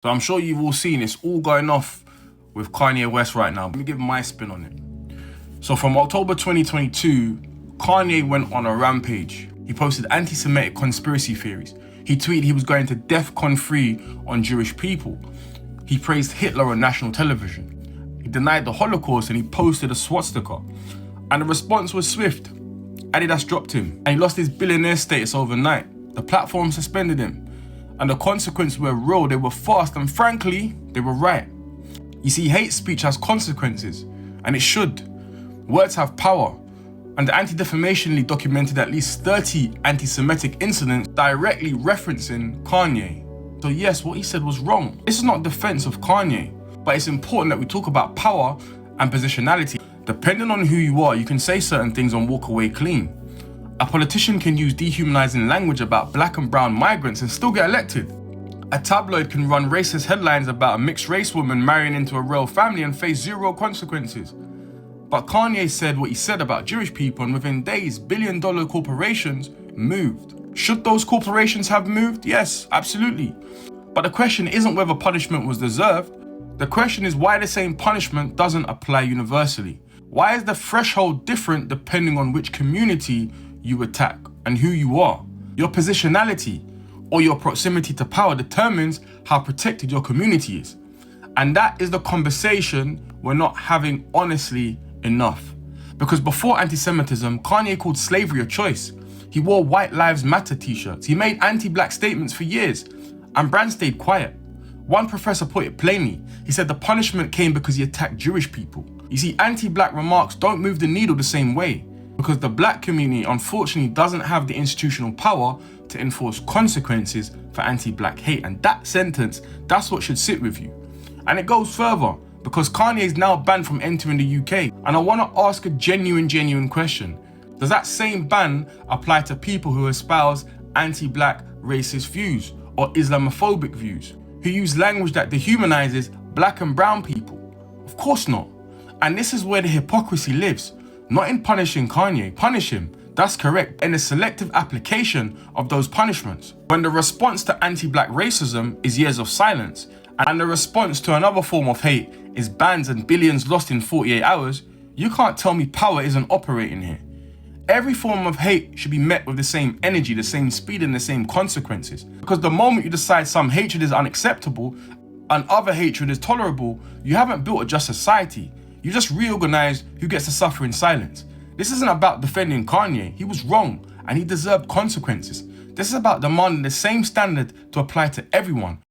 So I'm sure you've all seen it's all going off with Kanye West right now. Let me give my spin on it. So from October 2022, Kanye went on a rampage. He posted anti-Semitic conspiracy theories. He tweeted he was going to DEFCON 3 on Jewish people. He praised Hitler on national television. He denied the Holocaust and he posted a swastika. And the response was swift. Adidas dropped him and he lost his billionaire status overnight. The platform suspended him. And the consequences were real, they were fast, and frankly, they were right. You see, hate speech has consequences, and it should. Words have power, and the Anti-Defamation League documented at least 30 anti-Semitic incidents directly referencing Kanye. So yes, what he said was wrong. This is not defense of Kanye, but it's important that we talk about power and positionality. Depending on who you are, you can say certain things and walk away clean. A politician can use dehumanizing language about black and brown migrants and still get elected. A tabloid can run racist headlines about a mixed race woman marrying into a royal family and face zero consequences. But Kanye said what he said about Jewish people, and within days, billion-dollar corporations moved. Should those corporations have moved? Yes, absolutely. But the question isn't whether punishment was deserved. The question is why the same punishment doesn't apply universally. Why is the threshold different depending on which community you attack and who you are? Your positionality or your proximity to power determines how protected your community is. And that is the conversation we're not having honestly enough. Because before anti-Semitism, Kanye called slavery a choice. He wore White Lives Matter t-shirts. He made anti-black statements for years, and brands stayed quiet. One professor put it plainly. He said the punishment came because he attacked Jewish people. You see, anti-black remarks don't move the needle the same way, because the black community unfortunately doesn't have the institutional power to enforce consequences for anti-black hate. And that sentence, that's what should sit with you. And it goes further, because Kanye is now banned from entering the UK. And I want to ask a genuine question. Does that same ban apply to people who espouse anti-black racist views or Islamophobic views, who use language that dehumanizes black and brown people? Of course not. And this is where the hypocrisy lives. Not in punishing Kanye, punish him, that's correct, in the selective application of those punishments. When the response to anti-black racism is years of silence, and the response to another form of hate is bans and billions lost in 48 hours, you can't tell me power isn't operating here. Every form of hate should be met with the same energy, the same speed, and the same consequences. Because the moment you decide some hatred is unacceptable and other hatred is tolerable, you haven't built a just society. You just reorganized who gets to suffer in silence. This isn't about defending Kanye. He was wrong and he deserved consequences. This is about demanding the same standard to apply to everyone.